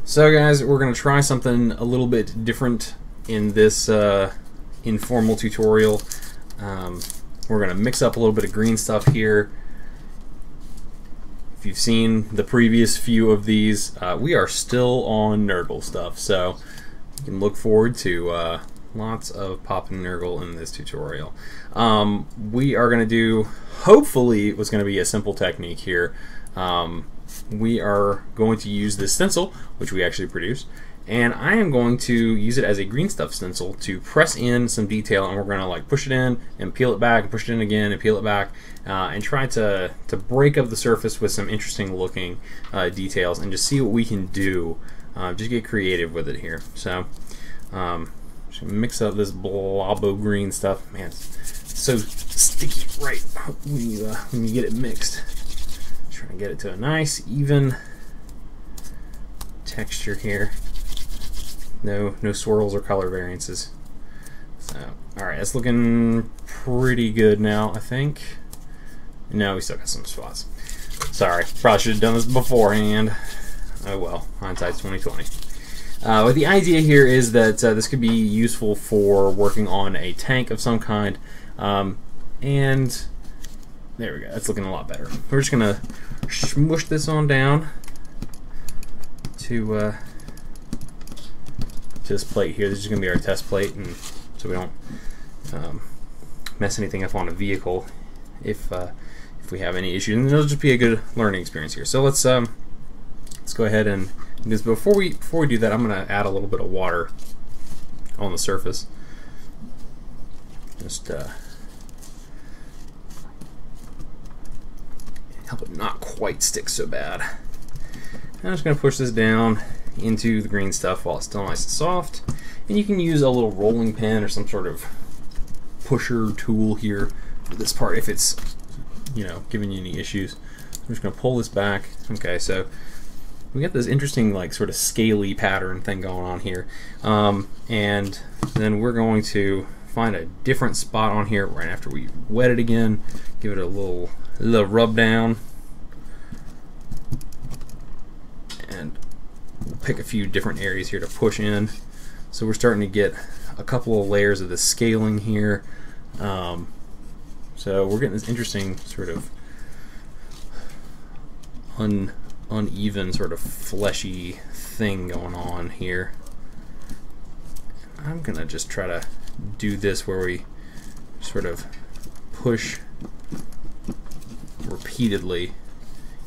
So guys, we're going to try something a little bit different in this informal tutorial. We're going to mix up a little bit of green stuff here. If you've seen the previous few of these, we are still on Nurgle stuff, so you can look forward to lots of Pop and Nurgle in this tutorial. We are going to do, hopefully, what's going to be a simple technique here. We are going to use this stencil, which we actually produce, and I am going to use it as a green stuff stencil to press in some detail, and we're going to like push it in and peel it back and push it in again and peel it back and try to break up the surface with some interesting looking details and just see what we can do. Just get creative with it here. So just mix up this blobbo green stuff. Man, it's so sticky right when you get it mixed. Trying to get it to a nice even texture here. No swirls or color variances. So, alright, that's looking pretty good now, I think. No, we still got some spots. Sorry, probably should have done this beforehand. Oh well, hindsight's 2020. But the idea here is that this could be useful for working on a tank of some kind, and there we go. That's looking a lot better. We're just gonna smush this on down to this plate here. This is gonna be our test plate, and so we don't mess anything up on a vehicle if we have any issues. And it'll just be a good learning experience here. So let's go ahead and because before we do that, I'm gonna add a little bit of water on the surface. Just help it not quite stick so bad. I'm just going to push this down into the green stuff while it's still nice and soft. And you can use a little rolling pin or some sort of pusher tool here for this part if it's, you know, giving you any issues. I'm just going to pull this back. Okay, so we got this interesting like sort of scaly pattern thing going on here. And then we're going to find a different spot on here right after we wet it again. Give it a little rub down, and we'll pick a few different areas here to push in. So we're starting to get a couple of layers of the scaling here. So we're getting this interesting sort of uneven sort of fleshy thing going on here. I'm gonna just try to do this where we sort of push repeatedly,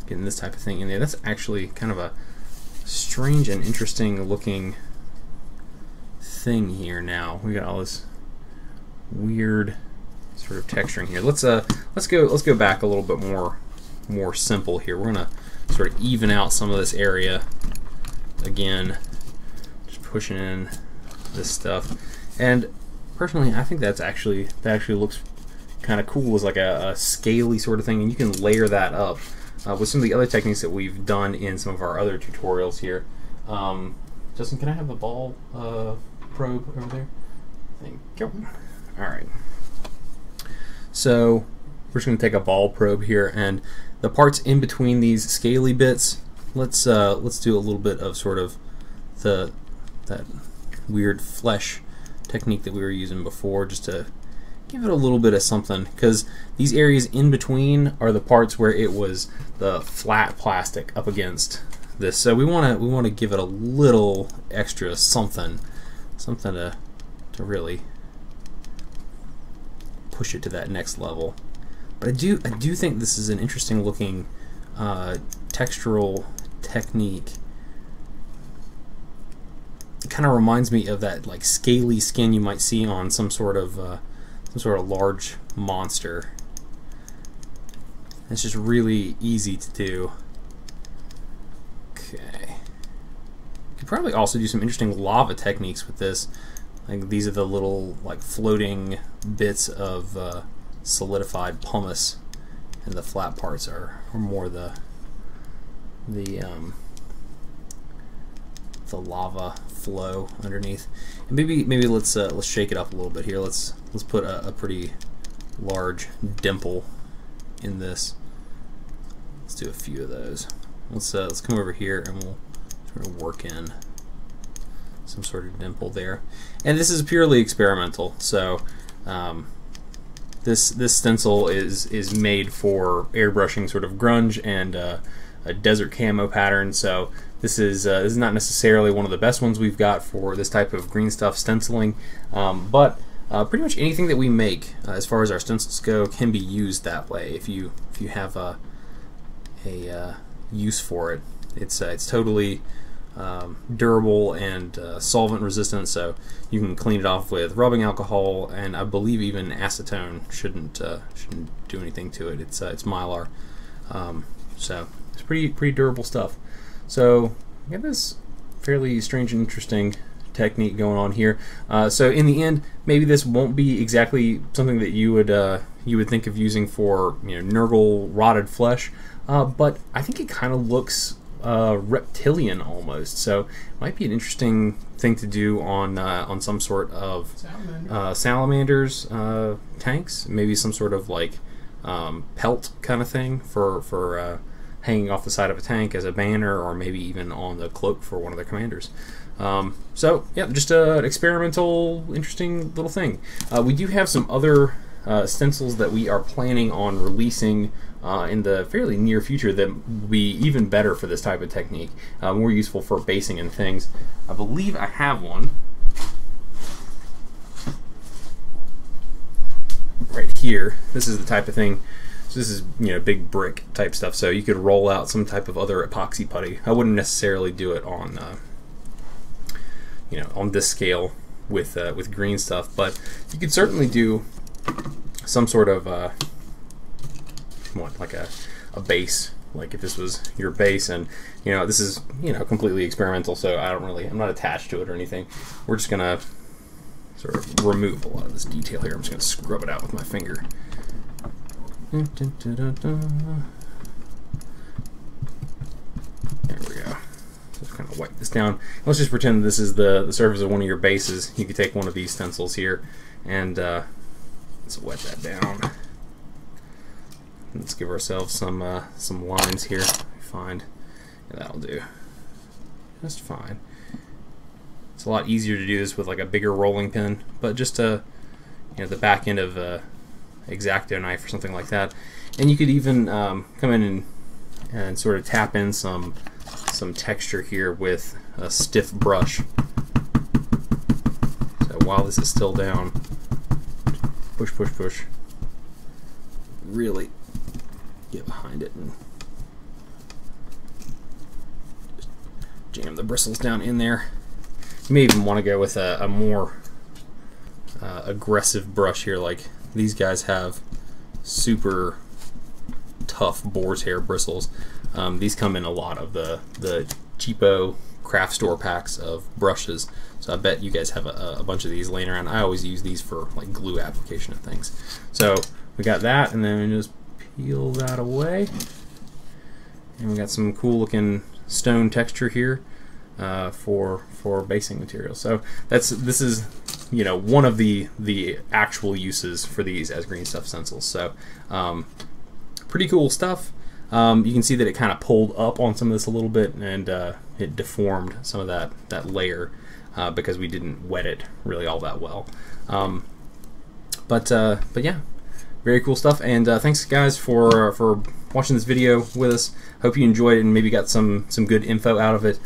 getting this type of thing in there. That's actually kind of a strange and interesting looking thing here. Now we got all this weird sort of texturing here. Let's go back a little bit more simple here. We're gonna sort of even out some of this area again, just pushing in this stuff. And personally, I think that actually looks kind of cool as like a scaly sort of thing, and you can layer that up with some of the other techniques that we've done in some of our other tutorials here. Justin, can I have the ball probe over there? Thank you. Alright. So we're just going to take a ball probe here, and the parts in between these scaly bits, let's do a little bit of sort of that weird flesh technique that we were using before, just to give it a little bit of something, because these areas in between are the parts where it was the flat plastic up against this. So we want to give it a little extra something to really push it to that next level. But I do think this is an interesting looking textural technique. It kind of reminds me of that like scaly skin you might see on some sort of large monster. It's just really easy to do. Okay. You could probably also do some interesting lava techniques with this. Like these are the little like floating bits of solidified pumice, and the flat parts are more the lava flow underneath. And maybe let's shake it up a little bit here. Let's put a pretty large dimple in this. Let's do a few of those. Let's come over here and we'll sort of work in some sort of dimple there. And this is purely experimental, so this stencil is made for airbrushing sort of grunge and a desert camo pattern. So this is not necessarily one of the best ones we've got for this type of green stuff stenciling, but pretty much anything that we make as far as our stencils go can be used that way if you have a use for it. It's totally durable and solvent resistant, so you can clean it off with rubbing alcohol, and I believe even acetone shouldn't do anything to it. It's Mylar, so it's pretty durable stuff. So we got this fairly strange and interesting technique going on here. So in the end, maybe this won't be exactly something that you would think of using for, you know, Nurgle rotted flesh, but I think it kind of looks reptilian almost. So it might be an interesting thing to do on some sort of salamanders tanks, maybe some sort of like pelt kind of thing for hanging off the side of a tank as a banner, or maybe even on the cloak for one of their commanders. So yeah, just an experimental, interesting little thing. We do have some other stencils that we are planning on releasing in the fairly near future that will be even better for this type of technique, more useful for basing and things. I believe I have one right here. This is the type of thing. So this is, you know, big brick type stuff, so you could roll out some type of other epoxy putty. I wouldn't necessarily do it on you know, on this scale with green stuff, but you could certainly do some sort of what, like a base, like if this was your base, and you know, this is, you know, completely experimental, so I'm not attached to it or anything. We're just gonna sort of remove a lot of this detail here. I'm just gonna scrub it out with my finger. There we go. Just kind of wipe this down. Let's just pretend this is the surface of one of your bases. You could take one of these stencils here and let's wet that down. Let's give ourselves some lines here. Find, yeah, that'll do just fine. It's a lot easier to do this with like a bigger rolling pin, but just you know, the back end of a X-Acto knife or something like that. And you could even come in and sort of tap in some texture here with a stiff brush. So while this is still down, push, push, push. Really get behind it and just jam the bristles down in there. You may even want to go with a more aggressive brush here, like these guys have super tough boar's hair bristles. These come in a lot of the cheapo craft store packs of brushes, so I bet you guys have a bunch of these laying around. I always use these for like glue application and things. So we got that, and then we just peel that away, and we got some cool looking stone texture here for basing material. So this is, you know, one of the actual uses for these as green stuff stencils. So pretty cool stuff. You can see that it kind of pulled up on some of this a little bit, and it deformed some of that layer because we didn't wet it really all that well. But yeah, very cool stuff. And thanks guys for watching this video with us. Hope you enjoyed it and maybe got some good info out of it.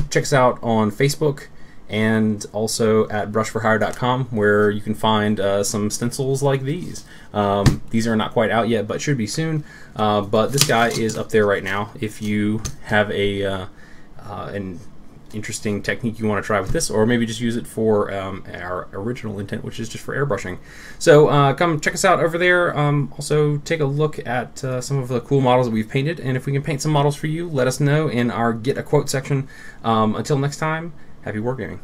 Check us out on Facebook and also at brushforhire.com, where you can find some stencils like these. These are not quite out yet, but should be soon. But this guy is up there right now. If you have an interesting technique you want to try with this, or maybe just use it for our original intent, which is just for airbrushing. So come check us out over there. Also take a look at some of the cool models that we've painted, and if we can paint some models for you, let us know in our Get a Quote section. Until next time, happy wargaming.